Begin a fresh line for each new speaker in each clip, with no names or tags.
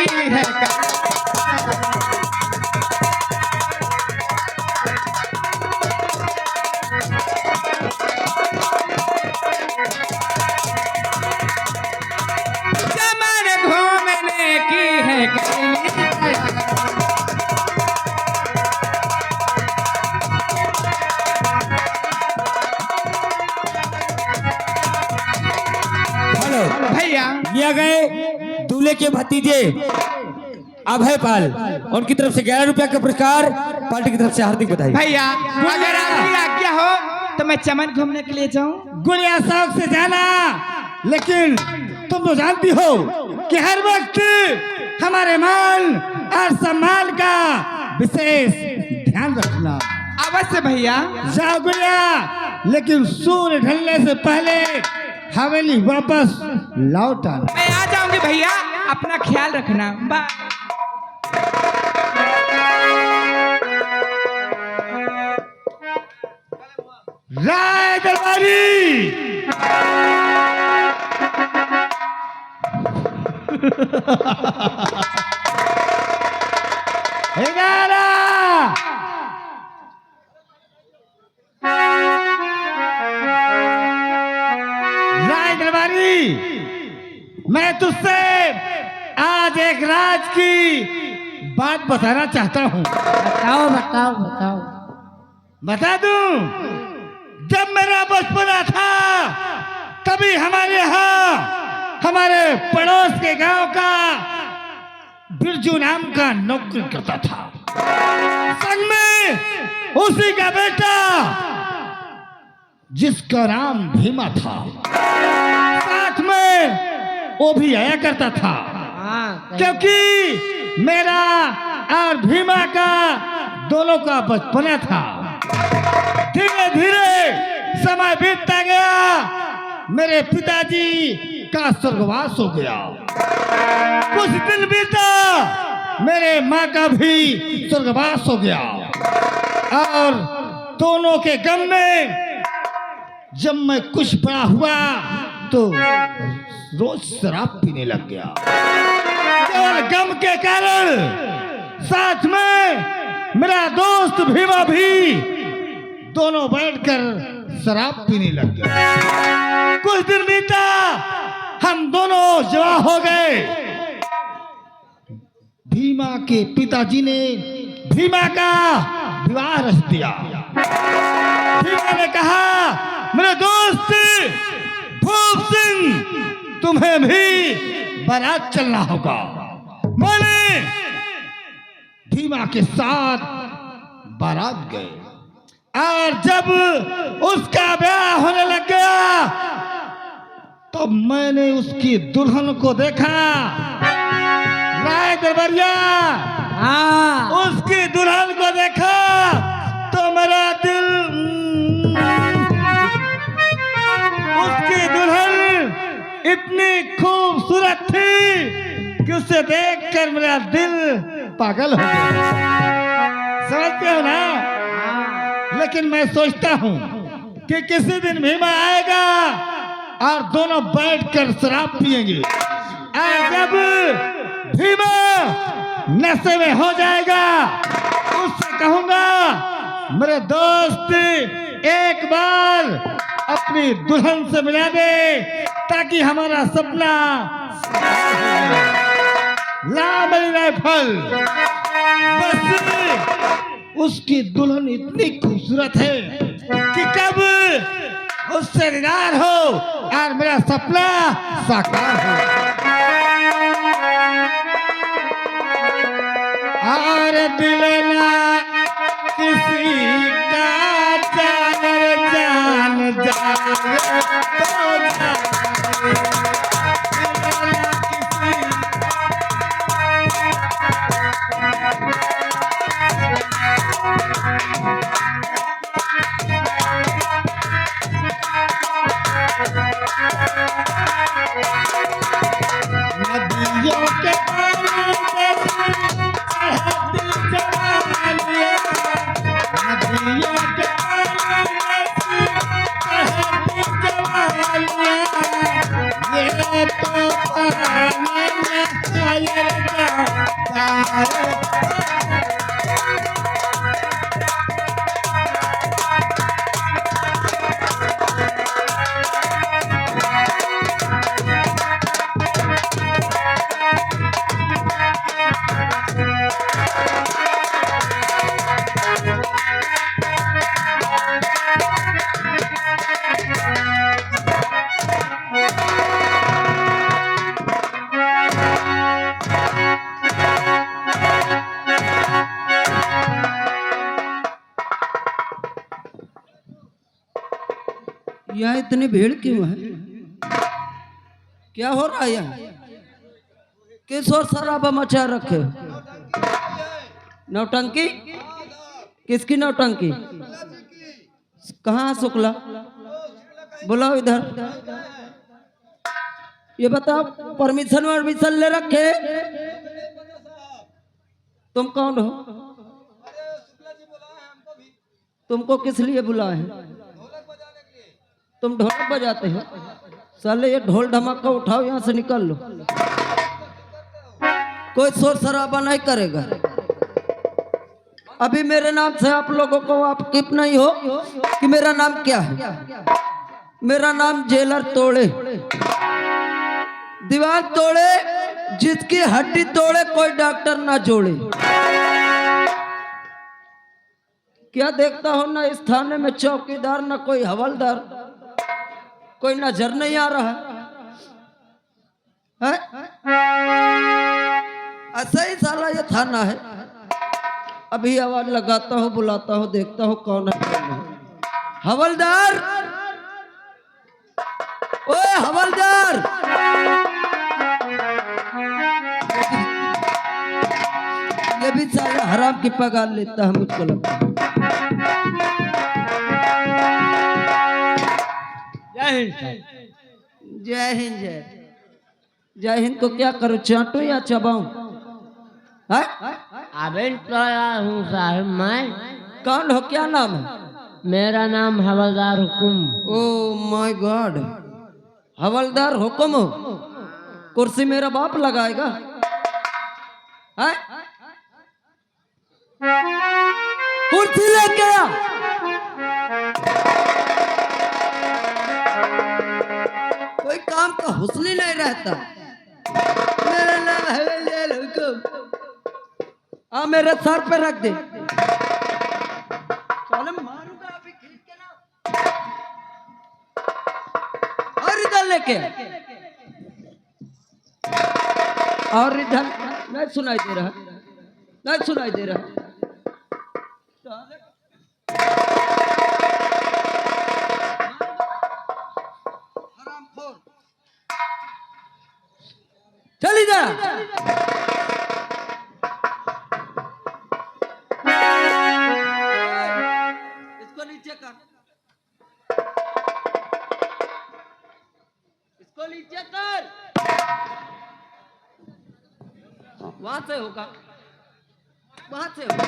की है चमन घूमने की है भैया।
ये गए दूल्हे के भतीजे अभय पाल, उनकी तरफ से 11 रुपया का पुरस्कार, पार्टी की तरफ से हार्दिक बधाई।
भैया अगर आपकी आज्ञा हो तो मैं चमन घूमने के लिए जाऊं।
गुड़िया शौक से जाना, लेकिन तुम तो जानती हो कि हर वक्त हमारे मान और सम्मान का विशेष ध्यान रखना।
अवश्य भैया।
जाओ गुड़िया, लेकिन सूर्य ढलने से पहले हवेली वापस लौट आना।
मैं आ जाऊंगी भैया, अपना ख्याल रखना। बाय।
राय दरबारी हेगारा राय दरबारी, मैं तुझसे आज एक राज की बात बताना चाहता हूँ।
बताओ बताओ बताओ।
बता दूं, जब मेरा बचपना था तभी हमारे यहाँ हमारे पड़ोस के गांव का बिरजू नाम का नौकरी करता था। संग में उसी का बेटा जिसका नाम भीमा था, साथ में वो भी आया करता था। क्योंकि मेरा और भीमा का दोनों का बचपना था। धीरे धीरे समय बीतता गया, मेरे पिताजी का स्वर्गवास हो गया। कुछ दिन बीता, मेरे माँ का भी स्वर्गवास हो गया। और दोनों के गम में जब मैं कुछ बड़ा हुआ तो रोज शराब पीने लग गया। केवल गम के कारण साथ में मेरा दोस्त भीमा भी दोनों बैठकर शराब पीने लग गए। कुछ दिन बीता, हम दोनों जवान हो गए। भीमा के पिताजी ने भीमा का विवाह रच दिया। भीमा ने कहा, मेरे दोस्त भूप सिंह, तुम्हें भी बारात चलना होगा। मैंने भीमा के साथ बारात गए और जब उसका ब्याह होने लग गया तो मैंने उसकी दुल्हन को देखा। राय दरबारिया, उसकी दुल्हन को देखा तो मेरा दिल, उसकी दुल्हन इतनी खूबसूरत थी कि उसे देखकर मेरा दिल पागल हो गया। समझते हो ना? लेकिन मैं सोचता हूँ कि किसी दिन भीमा आएगा और दोनों बैठकर शराब पिएंगे। और जब भीमा नशे में हो जाएगा, उससे कहूंगा, मेरे दोस्त एक बार अपनी दुल्हन से मिला दे ताकि हमारा सपना ला मेरी राइफल। बस उसकी दुल्हन इतनी खूबसूरत है कि कब उससे दीदार हो और मेरा सपना साकार हो। और दिल ना किसी का जान जाए तो जाए। नदियों के पानी चढ़ती जवानियाँ, नदियों के पानी चढ़ती जवानियाँ, ये तो पानी में
यहाँ इतनी भीड़ क्यों है? क्या हो रहा है यहाँ? किस और शराबा मचा रखे हो? नौटंकी? किसकी नौटंकी? कहाँ शुक्ला? बुलाओ इधर। ये बताओ, परमिशन वर्मिशन ले रखे? तुम कौन हो? तुमको किस लिए बुलाए हैं? तुम ढोलक बजाते हो? साले ये ढोल धमाका उठाओ, यहाँ से निकल लो। कोई शोर शराबा नहीं करेगा। अभी मेरे नाम से आप लोगों को वाकिफ नहीं हो कि मेरा नाम क्या है? मेरा नाम जेलर तोड़े, दीवार तोड़े, जिसकी हड्डी तोड़े कोई डॉक्टर ना जोड़े। क्या देखता हो ना, इस थाने में चौकीदार ना कोई हवलदार, कोई नजर नहीं आ रहा है? ऐसा ही साला ये थाना है। अभी आवाज लगाता हूँ, बुलाता हूँ, देखता हूँ कौन है कौन नहीं। हवलदार, ओए हवलदार! ये भी साला हराम की पगार लेता है, मुझको लगता है।
जय हिंद।
जय हिंद। जय हिंद को क्या करूं, चाटू या चबाऊं?
अबे तो आया हूँ साहब मैं।
कौन हो, क्या नाम है?
मेरा नाम हवलदार हुकुम।
ओ माय गॉड, हवलदार हुकुम हो? कुर्सी मेरा बाप लगाएगा? है? कुर्सी लेके आ। कोई काम का हुस्न ही नहीं रहता। मेरा नाम हवलदार हुकुम। आ मेरे सर पे रख दे। साले मारूंगा अभी खींच के ना। और इधर लेके और इधर। नहीं सुनाई दे रहा, नहीं सुनाई दे रहा। चल इधर। इसको नीचे कर, इसको नीचे कर। वहां से होगा, वहां से होगा।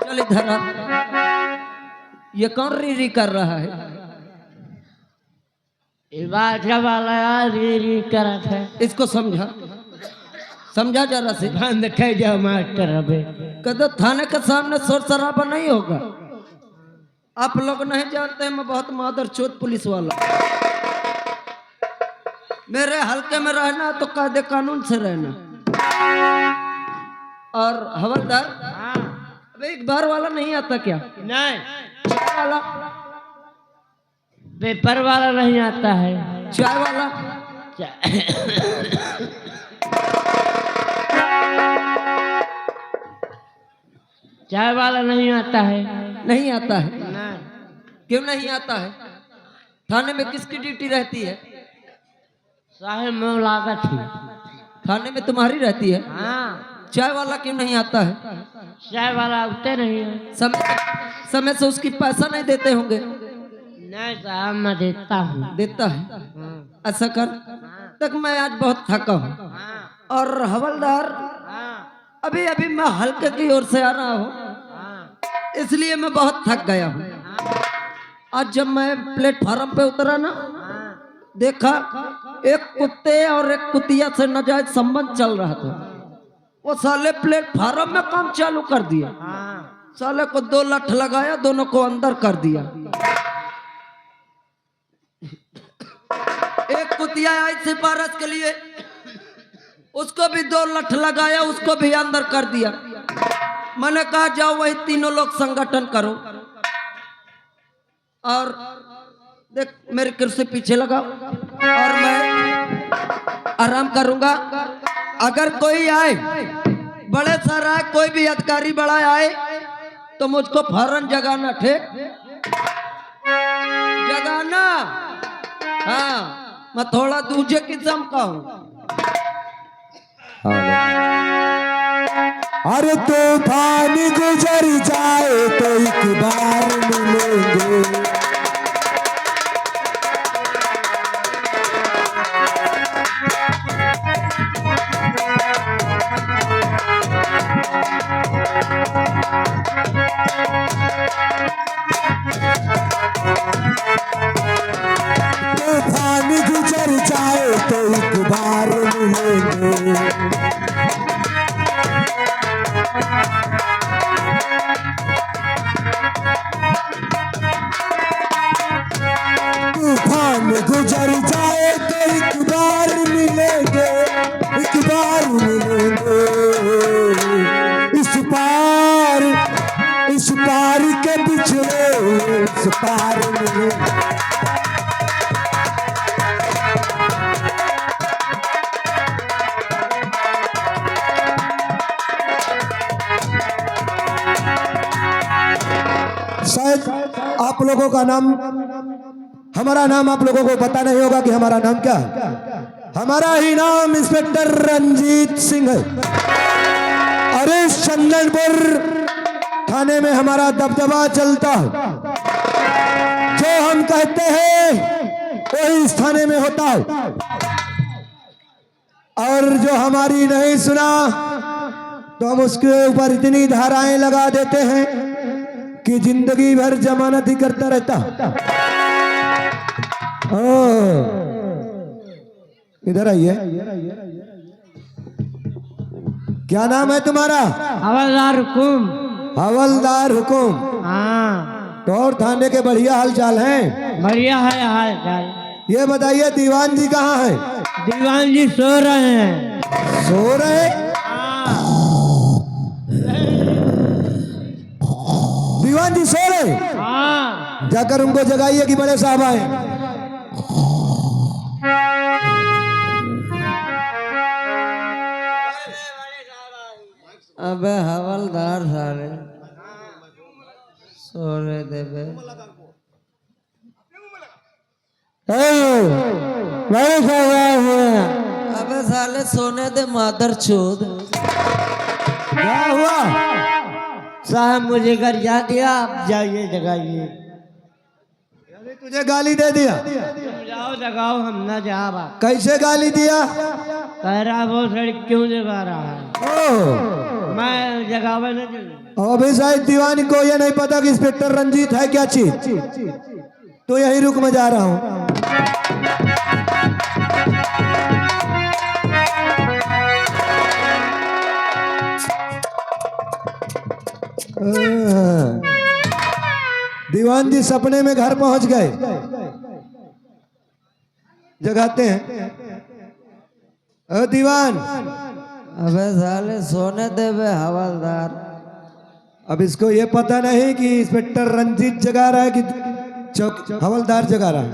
चल इधर आ। ये कौन री कर रहा है?
बाजा वाला री करत है।
इसको समझा, समझा जरा से।
बंद कर जाओ मास्टर। अबे
कदम थाने के सामने शोर शराबा नहीं होगा। आप लोग नहीं जानते, मैं बहुत मादर चोत पुलिस वाला। मेरे हल्के में रहना तो कायदे कानून से रहना। और हवलदार, अबे एक बार वाला नहीं आता क्या?
नहीं,
चाय वाला?
पेपर वाला नहीं आता है।
चाय वाला?
चाय वाला नहीं आता है।
नहीं आता है?
नहीं।
क्यों नहीं आता है? थाने में किसकी ड्यूटी रहती है?
साहेब में लागत थी।
थाने में तुम्हारी रहती है?
हाँ।
चाय वाला क्यों नहीं आता है?
चाय वाला उठते नहीं है।
समय से उसकी पैसा नहीं देते होंगे?
नहीं साहब, मैं देता हूँ।
देता है? ऐसा कर, तक मैं आज बहुत थका हूँ।
हाँ।
और हवलदार,
हाँ।
अभी अभी मैं हल्के की ओर से आ रहा हूँ,
हाँ।
इसलिए मैं बहुत थक गया हूँ। आज जब मैं प्लेटफार्म पे उतरा ना,
हाँ।
देखा एक कुत्ते और एक कुतिया से नाजायज संबंध चल रहा था। वो साले प्लेटफार्म में काम चालू कर दिया।
हाँ
साले को 2 लठ लगाया, दोनों को अंदर कर दिया। एक कुतिया आई सिफारिश के लिए, उसको भी 2 लठ लगाया, उसको भी अंदर कर दिया। मैंने कहा जाओ वही तीनों लोग संगठन करो और देख मेरे कुर्सी पीछे लगाओ और मैं आराम करूंगा। अगर कोई आए, बड़े सर आए, कोई भी अधिकारी बड़ा आए तो मुझको फौरन जगाना, ठीक जगाना। हाँ, मैं थोड़ा दूसरे किस्म का हूँ।
अरे तूफान गुजर जाए तो एक बार मिलेंगे। तूफान गुजर जाए तो एक बार मिलेंगे। तूफान गुजर जाए तो एक बार मिलेंगे, एक बार मिलेंगे। इस पार के पिछले इस पार मिलेंगे। शायद आप लोगों का नाम, हमारा नाम आप लोगों को पता नहीं होगा कि हमारा नाम क्या है। हमारा ही नाम इंस्पेक्टर रंजीत सिंह है। अरे चंदनपुर थाने में हमारा दबदबा चलता है। जो हम कहते हैं वही इस थाने में होता है, और जो हमारी नहीं सुना तो हम उसके ऊपर इतनी धाराएं लगा देते हैं कि जिंदगी भर जमानत ही करता रहता। इधर आइए। क्या नाम है तुम्हारा?
हवलदार हुकुम।
हवलदार हुकुम।
हाँ
तो और थाने के बढ़िया हाल चाल हैं?
बढ़िया है हाल चाल।
ये बताइए दीवान जी कहाँ हैं?
दीवान जी सो रहे हैं।
सो रहे? दीवान जी सो रहे?
हाँ
जाकर उनको जगाइए कि बड़े साहब आए।
अबे हवलदार सारे सो रहे थे बे।
बड़े साहब आए हुए हैं।
अबे साले सोने दे मादर चोद।
क्या हुआ?
साहब मुझे घर जा दिया, आप जाइए जगाइए।
तुझे गाली दे दिया?
जाओ जगाओ, हम ना जा बाप।
कैसे गाली दिया?
कह रहा वो सड़क क्यों जगा रहा है।
ओ,
मैं जगावे न चलूं।
अभी शायद दीवान को ये नहीं पता कि इंस्पेक्टर रंजीत है क्या चीज, तो यही रुक में जा रहा हूँ। दीवान जी सपने में घर पहुंच गए। जगाते हैं। ओ दीवान।
अबे साले सोने दे बे हवलदार।
अब इसको ये पता नहीं कि इंस्पेक्टर रंजीत जगा रहा है कि चौक हवलदार जगा रहा है।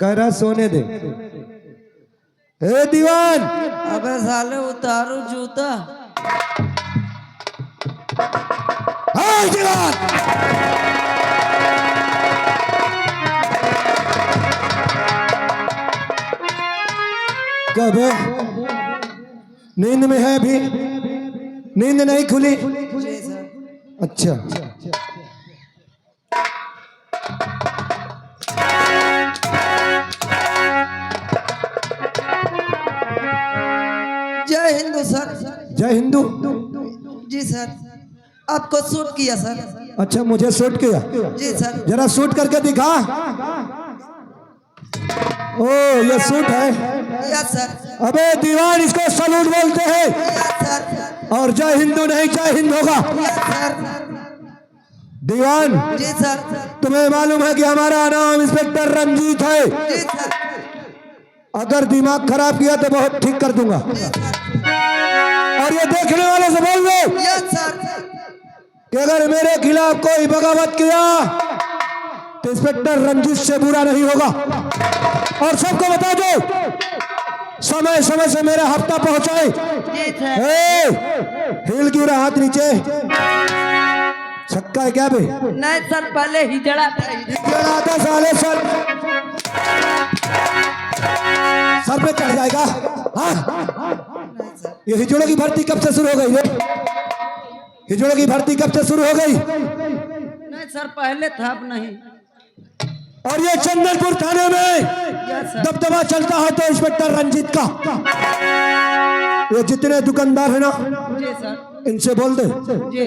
कह रहा सोने दे। ए दीवान।
अबे साले उतारो जूता।
हाँ दीवान। कब है? नींद में है अभी? नींद नहीं खुली? अच्छा।
जय हिंदू सर।
जय हिंदू।
जी सर, आपको शूट किया सर।
अच्छा मुझे शूट किया?
जी सर।
जरा शूट करके दिखा। ओ ये सूट है।
Yes sir.
अबे दीवान इसको सलूट बोलते हैं।
Yes sir.
और जय हिंदू नहीं जय हिंद होगा।
Yes sir.
दीवान
जी सर।
तुम्हें मालूम है कि हमारा नाम इंस्पेक्टर रंजीत है।
जी सर।
अगर दिमाग खराब किया तो बहुत ठीक कर दूंगा। और ये देखने वाले से बोल दो
यस सर।
कि अगर मेरे खिलाफ कोई बगावत किया तो इंस्पेक्टर रंजीत से बुरा नहीं होगा। और सबको बता दो समय समय से मेरा हफ्ता पहुंचाए।
जी सर।
हिल क्यों रहा हाथ नीचे? छक्का है क्या बे?
नहीं सर, पहले हिजड़ा था।
हिजड़ा था साले सर पे चढ़ जाएगा। हाँ ये हिजड़ों की भर्ती कब से शुरू हो गई रे? हिजड़ों की भर्ती कब से शुरू हो गई?
नहीं सर, पहले था, अब नहीं।
और ये चंदनपुर थाने में
यस सर।
दबदबा चलता है तो इंस्पेक्टर रंजीत का। ये जितने दुकानदार है ना
जी सर।
इनसे बोल दे
जी।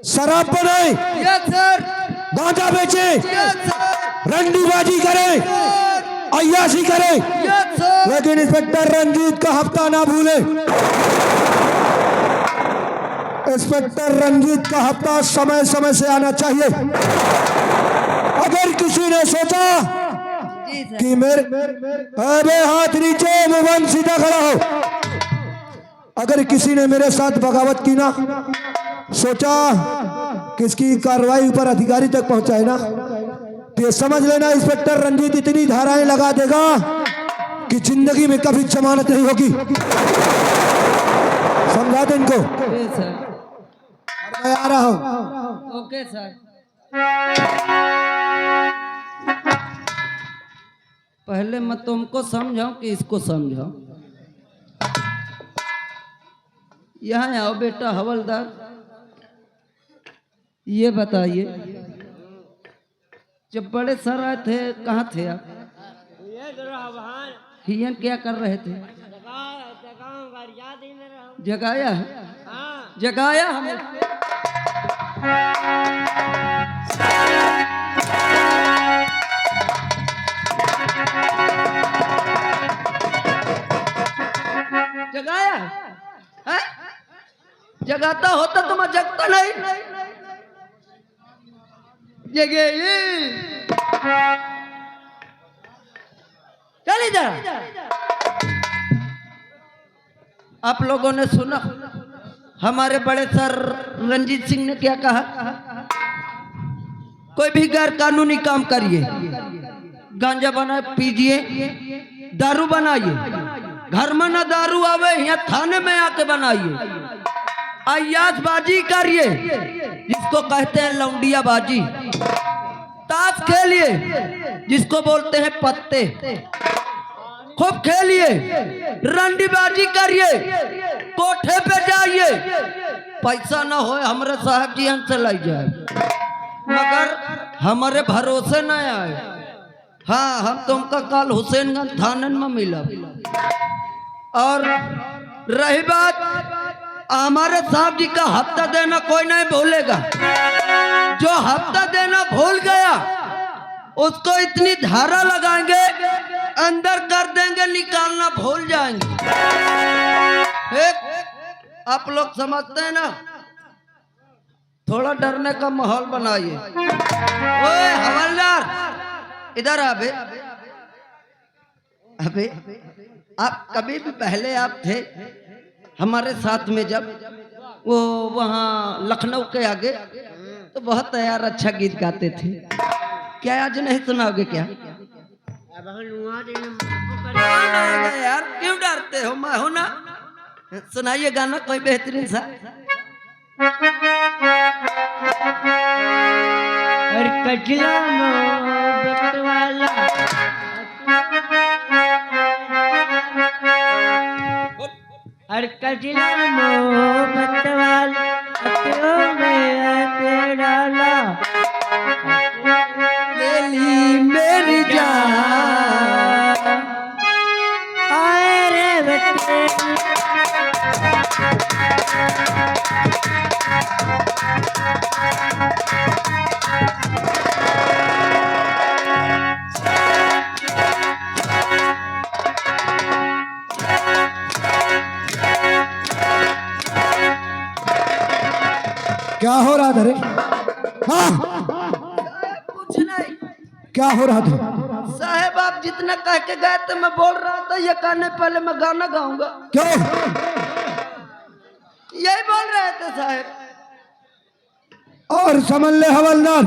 शराब बनाए,
यस सर।
गांजा बेचे,
यस सर।
रंडीबाजी करे, अय्याशी करे,
यस सर।
लेकिन इंस्पेक्टर रंजीत का हफ्ता ना भूले। इंस्पेक्टर रंजीत का हफ्ता समय समय से आना चाहिए। अगर किसी ने सोचा
जी सर।
कि मेरे अबे हाथ नीचे, मुंह सीधा खड़ा हो। अगर किसी ने मेरे साथ बगावत की ना, सोचा कि इसकी कार्रवाई ऊपर अधिकारी तक पहुंचाए ना, तो ये समझ लेना इंस्पेक्टर रंजीत इतनी धाराएं लगा देगा कि जिंदगी में कभी जमानत नहीं होगी। समझा दे इनको।
जी सर।
मैं आ रहा हूं।
Okay sir. पहले मैं तुमको समझाऊं कि इसको समझाऊं? यहाँ आओ बेटा हवलदार, ये बताइए जब बड़े सर आए थे कहाँ थे आप? हियन क्या कर रहे थे? जगाया है? जगाया हमें? जगाया है? जगाता होता तो मैं जगता नहीं। जगे चले जा। आप लोगों ने सुना हमारे बड़े सर रंजीत सिंह ने क्या कहा? कोई भी गैर कानूनी काम करिए, गांजा बनाए पीजिए, दारू बनाइए, घर में ना दारू आवे यहाँ थाने में आके बनाइए, अय्याशबाजी करिए जिसको कहते हैं लौंडिया बाजी, ताश खेलिए जिसको बोलते हैं पत्ते, खूब खेलिए, रंडीबाजी करिए, कोठे पे जाइए, पैसा ना हो हमारे साहब जी हमसे लाई जाए, मगर हमारे भरोसे न आए। हाँ, हम तुमका कल हुसैनगंज थाने में मिला। और रही बात हमारे साहब जी का हफ्ता देना कोई नहीं भूलेगा। जो हफ्ता देना भूल गया उसको इतनी धारा लगाएंगे, अंदर कर देंगे, निकालना भूल जाएंगे। आप लोग समझते हैं ना? थोड़ा डरने का माहौल बनाइए। ओए हवलदार इधर आ बे। अबे आप कभी भी पहले आप थे हमारे साथ में, जब वो वहाँ लखनऊ के आगे, तो बहुत यार अच्छा गीत गाते थे। क्या आज नहीं सुनाओगे क्या? यार क्यों डरते हो? मैं हूं ना, सुनाइए गाना कोई बेहतरीन सा।
और कजला मोहब्बत वाला और कजला मोहब्बत वाला अखियों में आके डाला,
मेरी जान
आए रे बच्चे
क्या हो रहा था रे? हाँ,
कुछ नहीं
क्या हो रहा था?
साहेब, आप जितना कह के गए थे मैं बोल रहा था ये कहने पहले मैं गाना गाऊंगा।
क्यों?
यही बोल रहे थे साहेब।
और समझ ले हवलदार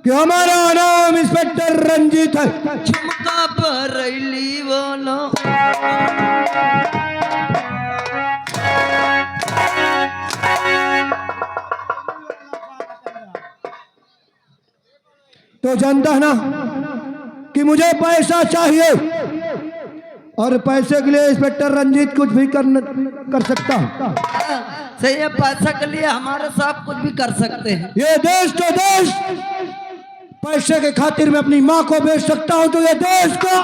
कि हमारा नाम इंस्पेक्टर रंजीत है।
झुमका बरैली वाला
तो जानता है ना कि मुझे पैसा चाहिए और पैसे के लिए इंस्पेक्टर रंजीत कुछ भी कर सकता हूं।
सही है, पैसा के लिए हमारे साथ कुछ भी कर सकते हैं।
ये देश तो देश, पैसे के खातिर मैं अपनी माँ को बेच सकता हूं, तो ये देश को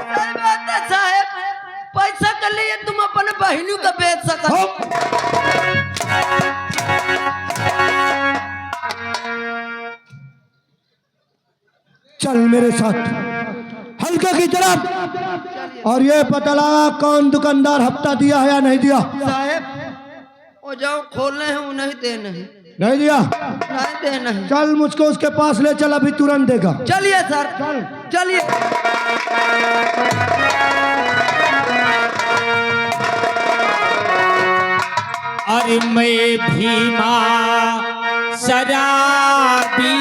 सही बात है साहेब, पैसा के लिए तुम अपने बहनों को बेच सकते हो।
चल मेरे साथ हल्के की तरफ और ये पता लगा कौन दुकानदार हफ्ता दिया है या नहीं दिया।
साहेब, वो जाओ खोलने हैं वो नहीं देना है।
नहीं दिया?
नहीं देना है।
चल मुझको उसके पास ले चल, अभी तुरंत देगा।
चलिए सर, चलिए।
अरे मैं भीमा शराबी